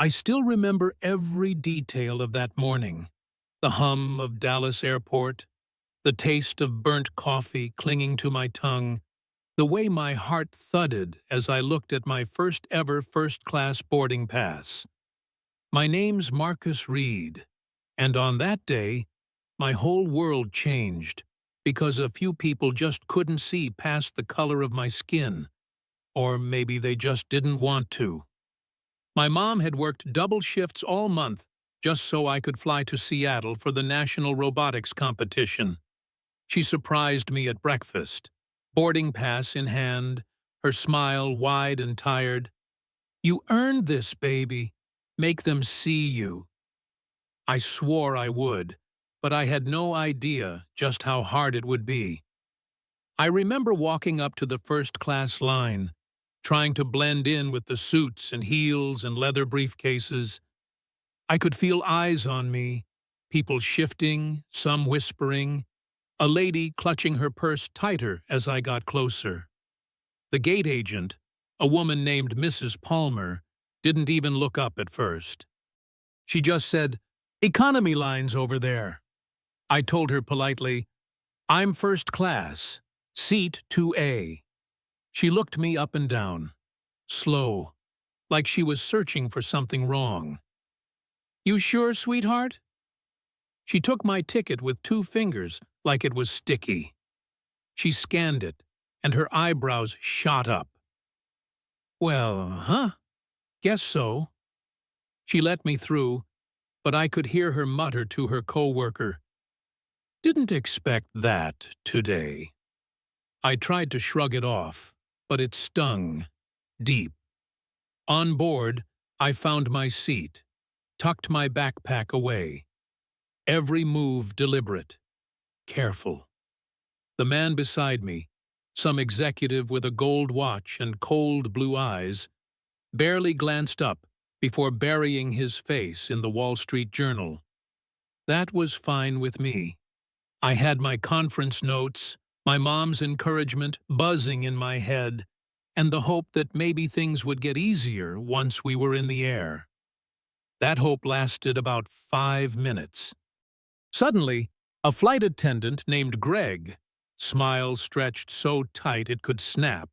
I still remember every detail of that morning. The hum of Dallas Airport, the taste of burnt coffee clinging to my tongue, the way my heart thudded as I looked at my first ever first-class boarding pass. My name's Marcus Reed, and on that day, my whole world changed because a few people just couldn't see past the color of my skin, or maybe they just didn't want to. My mom had worked double shifts all month just so I could fly to Seattle for the National Robotics Competition. She surprised me at breakfast, boarding pass in hand, her smile wide and tired. "You earned this, baby. Make them see you." I swore I would, but I had no idea just how hard it would be. I remember walking up to the first-class line, trying to blend in with the suits and heels and leather briefcases. I could feel eyes on me, people shifting, some whispering, a lady clutching her purse tighter as I got closer. The gate agent, a woman named Mrs. Palmer, didn't even look up at first. She just said, "Economy line's over there." I told her politely, "I'm first class, seat 2A. She looked me up and down, slow, like she was searching for something wrong. "You sure, sweetheart?" She took my ticket with 2 fingers like it was sticky. She scanned it, and her eyebrows shot up. "Well, guess so." She let me through, but I could hear her mutter to her coworker, "Didn't expect that today." I tried to shrug it off, but it stung deep. On board, I found my seat, tucked my backpack away. Every move deliberate, careful. The man beside me, some executive with a gold watch and cold blue eyes, barely glanced up before burying his face in the Wall Street Journal. That was fine with me. I had my conference notes, my mom's encouragement buzzing in my head, and the hope that maybe things would get easier once we were in the air. That hope lasted about 5 minutes. Suddenly, a flight attendant named Greg, smile stretched so tight it could snap,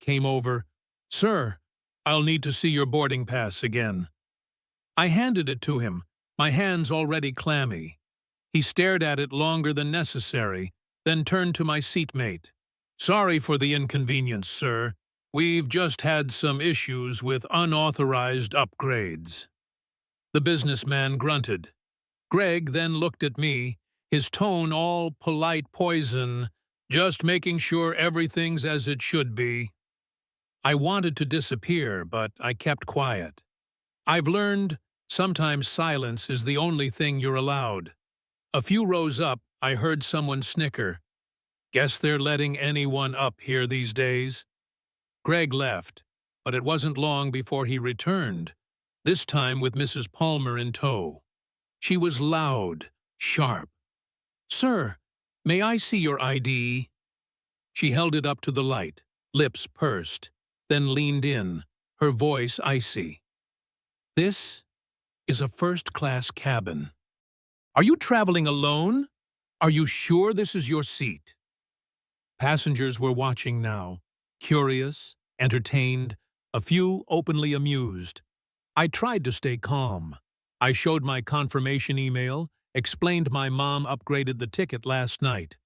came over. "Sir, I'll need to see your boarding pass again." I handed it to him, my hands already clammy. He stared at it longer than necessary, then turned to my seatmate. "Sorry for the inconvenience, sir. We've just had some issues with unauthorized upgrades." The businessman grunted. Greg then looked at me, his tone all polite poison, "Just making sure everything's as it should be." I wanted to disappear, but I kept quiet. I've learned sometimes silence is the only thing you're allowed. A few rows up, I heard someone snicker. "Guess they're letting anyone up here these days." Greg left, but it wasn't long before he returned, this time with Mrs. Palmer in tow. She was loud, sharp. "Sir, may I see your ID?" She held it up to the light, lips pursed, then leaned in, her voice icy. "This is a first-class cabin. Are you traveling alone? Are you sure this is your seat?" Passengers were watching now, curious, entertained, a few openly amused. I tried to stay calm. I showed my confirmation email, explained my mom upgraded the ticket last night.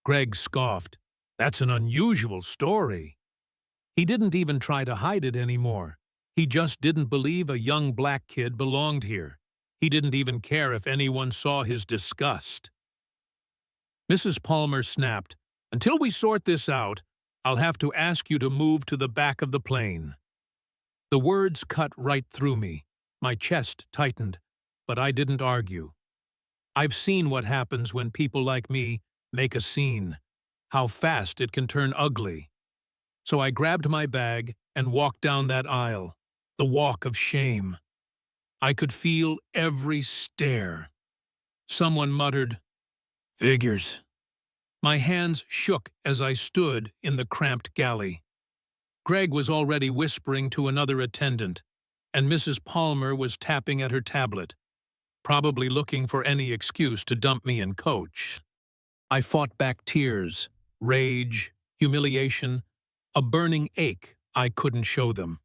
Greg scoffed. "That's an unusual story." He didn't even try to hide it anymore. He just didn't believe a young black kid belonged here. He didn't even care if anyone saw his disgust. Mrs. Palmer snapped, "Until we sort this out, I'll have to ask you to move to the back of the plane." The words cut right through me. My chest tightened, but I didn't argue. I've seen what happens when people like me make a scene, how fast it can turn ugly. So I grabbed my bag and walked down that aisle, the walk of shame. I could feel every stare. Someone muttered, "Figures." My hands shook as I stood in the cramped galley. Greg was already whispering to another attendant, and Mrs. Palmer was tapping at her tablet, probably looking for any excuse to dump me in coach. I fought back tears, rage, humiliation, a burning ache I couldn't show them.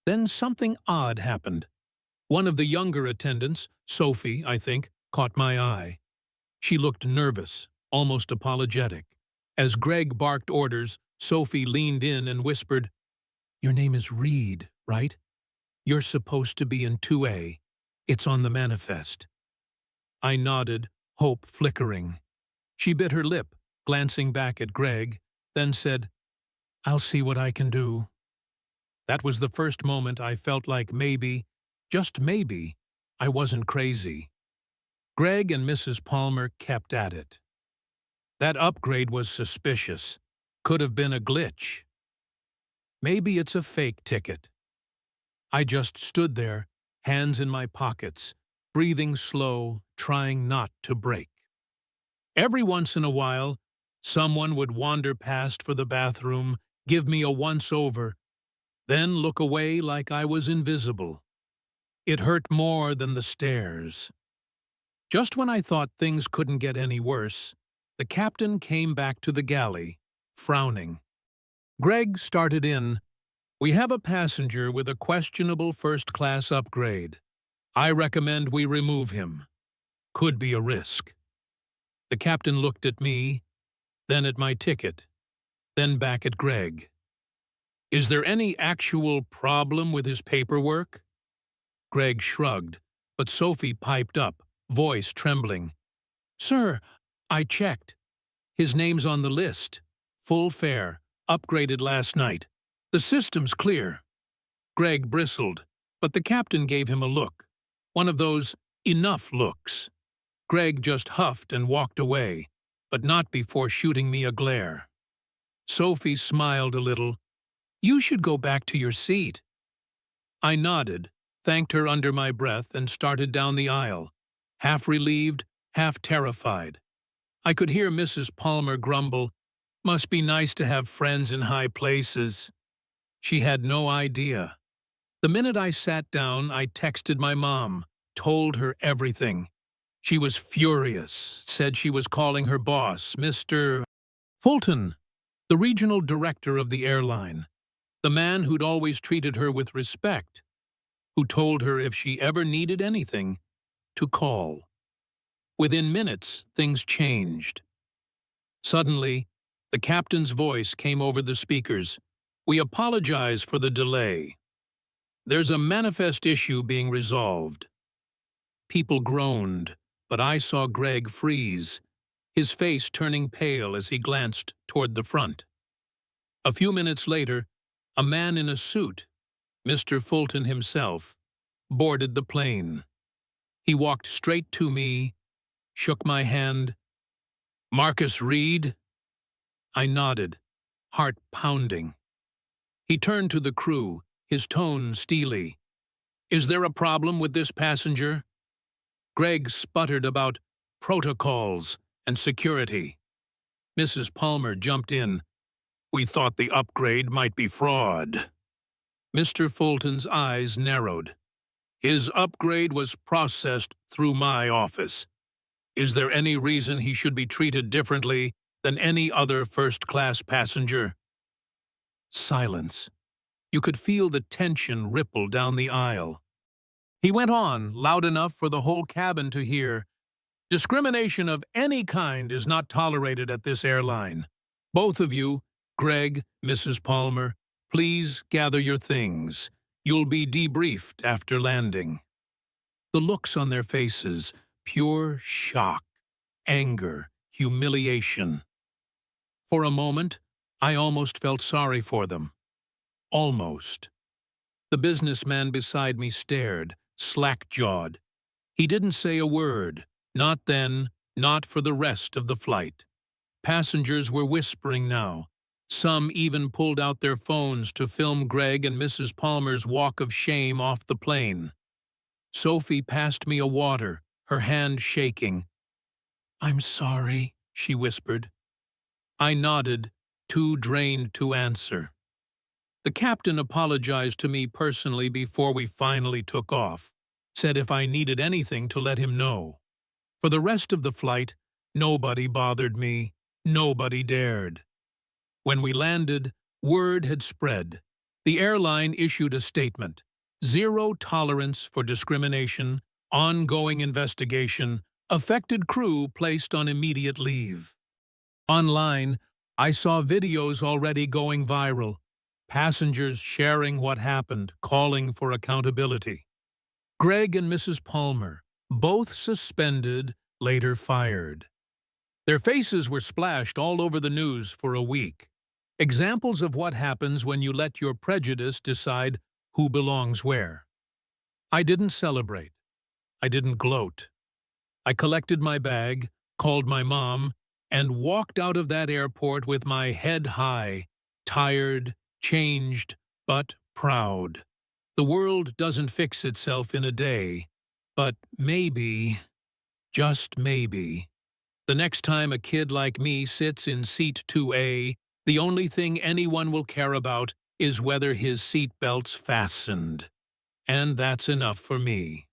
Then something odd happened. One of the younger attendants, Sophie, I think, caught my eye. She looked nervous, almost apologetic. As Greg barked orders, Sophie leaned in and whispered, "Your name is Reed, right? You're supposed to be in 2A. It's on the manifest." I nodded, hope flickering. She bit her lip, glancing back at Greg, then said, "I'll see what I can do." That was the first moment I felt like maybe, just maybe, I wasn't crazy. Greg and Mrs. Palmer kept at it. That upgrade was suspicious. Could have been a glitch. Maybe it's a fake ticket. I just stood there, hands in my pockets, breathing slow, trying not to break. Every once in a while, someone would wander past for the bathroom, give me a once-over, then look away like I was invisible. It hurt more than the stares. Just when I thought things couldn't get any worse, the captain came back to the galley, frowning. Greg started in, "We have a passenger with a questionable first-class upgrade. I recommend we remove him. Could be a risk." The captain looked at me, then at my ticket, then back at Greg. "Is there any actual problem with his paperwork?" Greg shrugged, but Sophie piped up, voice trembling. "Sir, I checked. His name's on the list. Full fare, upgraded last night. The system's clear." Greg bristled, but the captain gave him a look. One of those enough looks. Greg just huffed and walked away, but not before shooting me a glare. Sophie smiled a little. "You should go back to your seat." I nodded, thanked her under my breath, and started down the aisle, half relieved, half terrified. I could hear Mrs. Palmer grumble, "Must be nice to have friends in high places." She had no idea. The minute I sat down, I texted my mom, told her everything. She was furious, said she was calling her boss, Mr. Fulton, the regional director of the airline, the man who'd always treated her with respect, who told her if she ever needed anything, to call. Within minutes, things changed. Suddenly, the captain's voice came over the speakers. "We apologize for the delay. There's a manifest issue being resolved." People groaned, but I saw Greg freeze, his face turning pale as he glanced toward the front. A few minutes later, a man in a suit, Mr. Fulton himself, boarded the plane. He walked straight to me, shook my hand. "Marcus Reed?" I nodded, heart pounding. He turned to the crew, his tone steely. "Is there a problem with this passenger?" Greg sputtered about protocols and security. Mrs. Palmer jumped in. "We thought the upgrade might be fraud." Mr. Fulton's eyes narrowed. "His upgrade was processed through my office. Is there any reason he should be treated differently than any other first-class passenger?" Silence. You could feel the tension ripple down the aisle. He went on, loud enough for the whole cabin to hear. "Discrimination of any kind is not tolerated at this airline. Both of you, Greg, Mrs. Palmer, please gather your things. You'll be debriefed after landing." The looks on their faces, pure shock, anger, humiliation. For a moment, I almost felt sorry for them. Almost. The businessman beside me stared, slack-jawed. He didn't say a word, not then, not for the rest of the flight. Passengers were whispering now. Some even pulled out their phones to film Greg and Mrs. Palmer's walk of shame off the plane. Sophie passed me a water, her hand shaking. "I'm sorry," she whispered. I nodded, too drained to answer. The captain apologized to me personally before we finally took off, said if I needed anything to let him know. For the rest of the flight, nobody bothered me, nobody dared. When we landed, word had spread. The airline issued a statement: zero tolerance for discrimination, ongoing investigation, affected crew placed on immediate leave. Online, I saw videos already going viral, passengers sharing what happened, calling for accountability. Greg and Mrs. Palmer, both suspended, later fired. Their faces were splashed all over the news for a week. Examples of what happens when you let your prejudice decide who belongs where. I didn't celebrate. I didn't gloat. I collected my bag, called my mom, and walked out of that airport with my head high, tired, changed, but proud. The world doesn't fix itself in a day, but maybe, just maybe, the next time a kid like me sits in seat 2A, the only thing anyone will care about is whether his seatbelt's fastened. And that's enough for me.